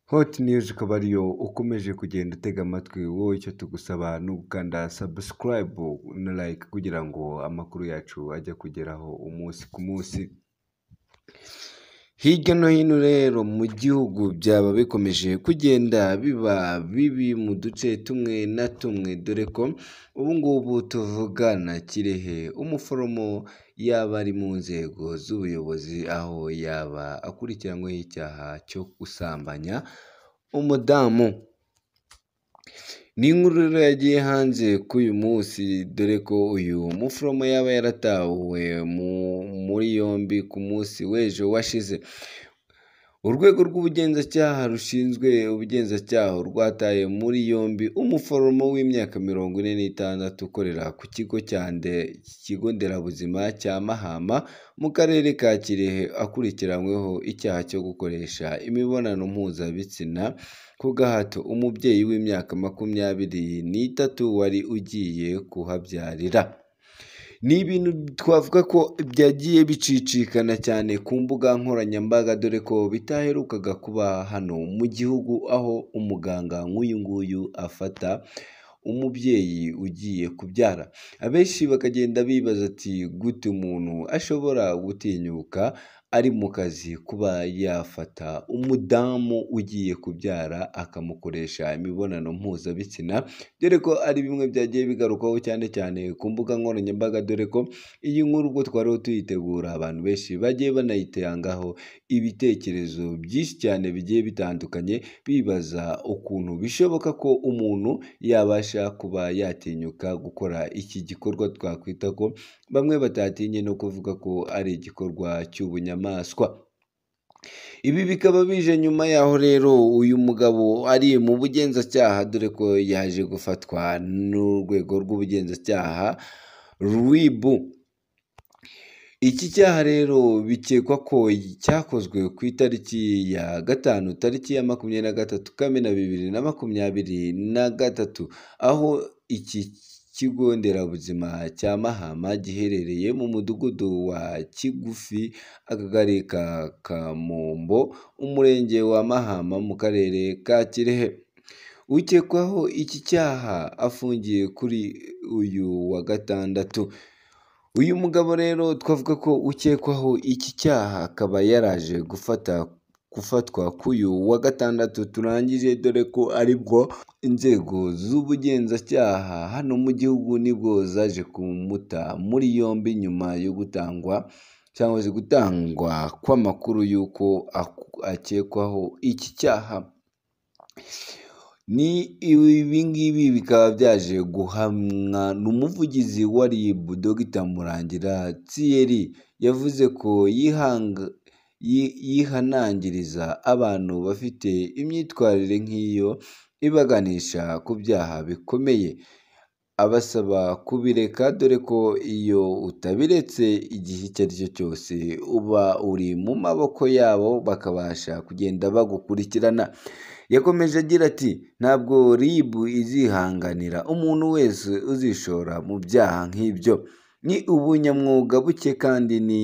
Hot News ukaba ariyo ukomeje kugenda utega amatwi, wowe icyo tugusaba ni ugukanda subscribe na like kugira ngo amakuru yacu ajye kugeraho umunsi ku munsi. Hirya no hino rero mu gihugu byaba bikomeje kugenda biba bibi mu duce tumwe na tumwe, dore ko ubu ngubu tuvugana Kirehe umuforomo yaba ari mu nzego z'ubuyobozi, aho yaba akurikiranyweho icyaha cyo gusambanya umudamu. Ni inkuru rero yagiye hanze k'uyu munsi, dore ko uyu muforomo yaba yaratawe muri yombi ku munsi w'ejo washize. Urwego rw'ubugenzacyaha rushinzwe ubugenzacyaha rwataye muri yombi umuforomo w'imyaka 46 ukorera ku kigo nderabuzima cya Mahama mu karere ka Kirehe, akurikiranyweho icyaha cyo gukoresha imibonano mpuzabitsina ku gahato umubyeyi w'imyaka 23 wari ugiye kuhabyarira. Ni ibintu twavuga ko byagiye bicicikana cyane ku mbuga nkoranyambaga, dore ko bitaherukaga kuba hano mu gihugu, aho umuganga nk'uyu nguyu afata umubyeyi ugiye kubyara. Abenshi bakagenda bibaza ati gute umuntu ashobora gutinyuka ari mu kazi kuba yafata umudamu ugiye kubyara akamukoresha imibonano mpuzabitsina, dore ko ari bimwe byagiye bigarukaho cyane cyane ku mbuga nkoranyambaga, dore ko iyi nkuru ubwo twariho tuyitegura abantu benshi bagiye banayitangaho ibitekerezo byinshi cyane bigiye bitandukanye, bibaza ukuntu bishoboka ko umuntu yabasha kuba yatinyuka gukora iki gikorwa twakwita ko bamwe batatinye no kuvuga ko ari igikorwa cy'ubunyamaswa. Ibi bikaba bije nyuma yaho rero uyu mugabo ari mu bugenzacyaha, dore ko yaje gufatwa n'urwego rw'ubugenzacyaha RIB. Iki cyaha rero bikekwa ko cyakozwe ku itariki ya 5 tariki ya 23 Kamena 2023, aho iki kigo nderabuzima cya Mahama giherereye mu mudugudu wa Kigufi, akagari ka Kamombo, umurenge wa Mahama, mu karere ka Kirehe. Ukekwaho iki cyaha afungiye kuri uyu wa 6. Uyu mugabo rero twavuga ko ukekwaho iki cyaha akaba yaraje gufatwa k'uyu wa 6 turangije, dore ko aribwo inzego z'ubugenzacyaha hano mu gihugu nibwo zaje kumuta muri yombi nyuma yo gutangwa kw'amakuru y'uko akekwaho iki cyaha. Ni ibi ngibi bikaba byaje guhamwa n'umuvugizi wa RIB Dr Murangira Thierry, yavuze ko yihanangiriza abantu bafite imyitwarire nk'iyo ibaganisha ku byaha bikomeye, abasaba kubireka, dore ko iyo utabiretse igihe icyo ari cyo cyose uba uri mu maboko yabo bakabasha kugenda bagukurikirana. Yakomeje agira ati ntabwo RIB izihanganira umuntu wese uzishora mu byaha nk'ibyo, ni ubunyamwuga buke kandi ni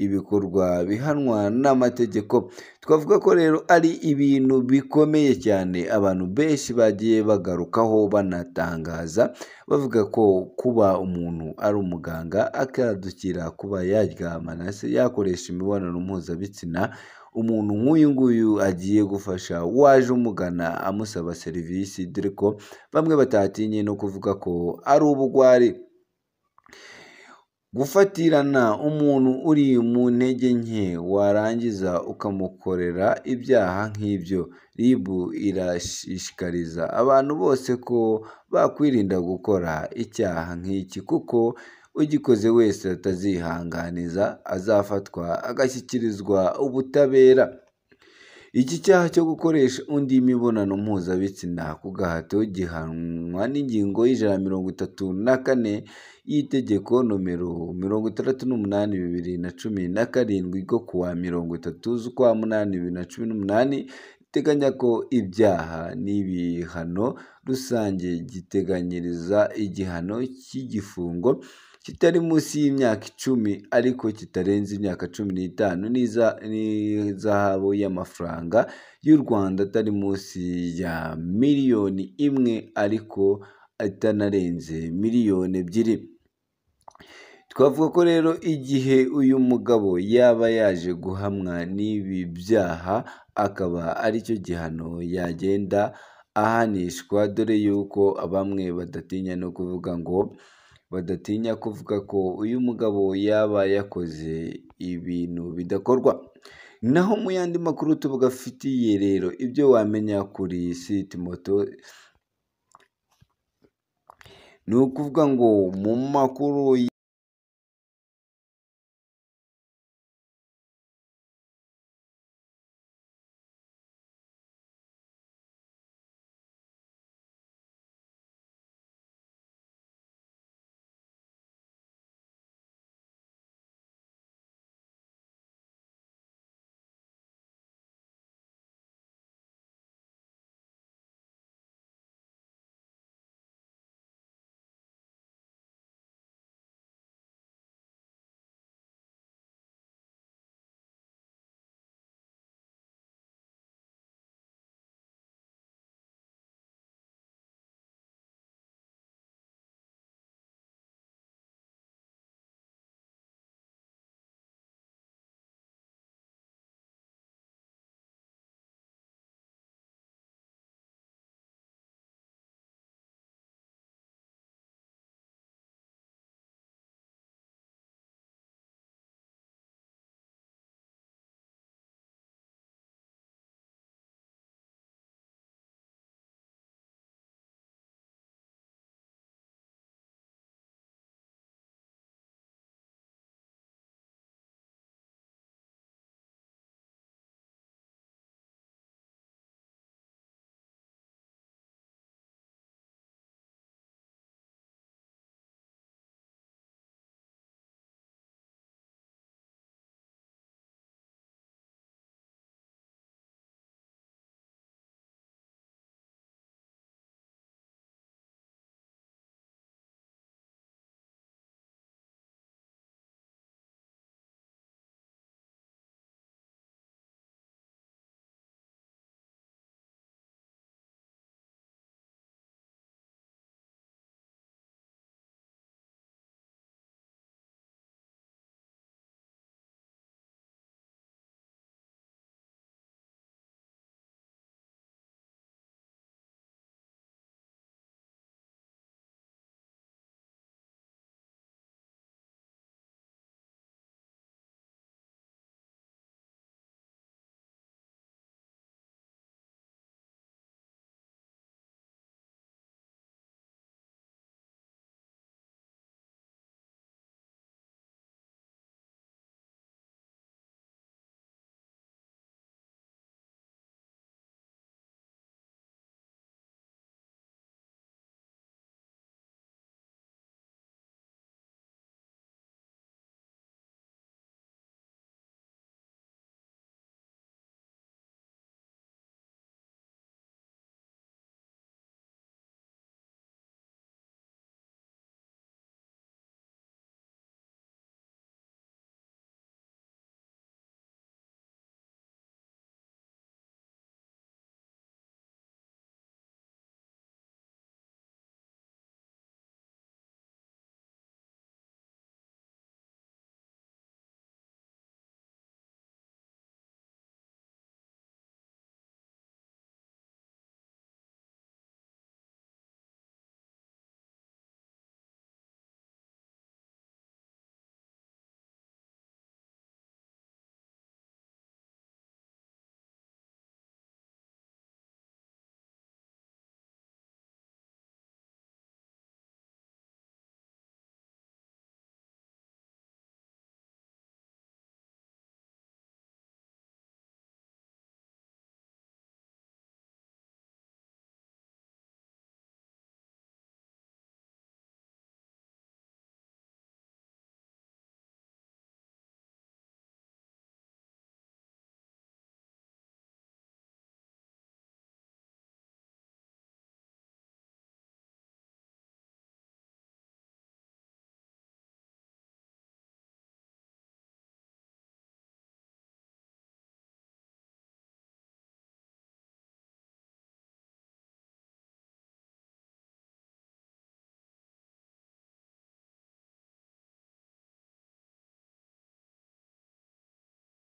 ibikorwa bihanwa n'amategeko. Twavuga ko rero ari ibintu bikomeye cyane abantu benshi bagiye bagarukaho banatangaza, bavuga ko kuba umuntu ari umuganga akadukira kuba yaryamana se yakoresha imibonano mpuzabitsina umuntu nk'uyu nguyu agiye gufasha waje umugana amusaba serivisi, dore ko bamwe batatinye no kuvuga ko ari ubugwari. Gufatirana umuntu uri mu ntege nke warangiza ukamukorera ibyaha nk'ibyo. RIB irashishikariza abantu bose ko bakwirinda gukora icyaha nk'iki, kuko ugikoze wese atazihanganiza azafatwa agashyikirizwa ubutabera. Iki cyaha cyo gukoresha undi imibonano mpuzabitsina ku gahato gihanwa n'ingingo y'134 y'itegeko nomero 68/2017 ryo kuwa 30/8/2018 iteganya ko ibyaha n'ibihano rusange giteganyiriza igihano cy'igifungo kitari munsi y'imyaka 10 ariko kitarenze imyaka 15 n'izahabu y'amafaranga y'u Rwanda atari munsi ya miliyoni 1 ariko atanarenze miliyoni 2. Twavuga ko rero igihe uyu mugabo yaba yaje guhamwa n'ibi byaha akaba aricyo gihano yagenda ahanishwa, dore yuko bamwe badatinya kuvuga ko uyu mugabo yaba yakoze ibintu bidakorwa. Naho mu yandi makuru tubafitiye rero ibyo wamenya kuri Sweet Moto, ni ukuvuga ngo mu makuru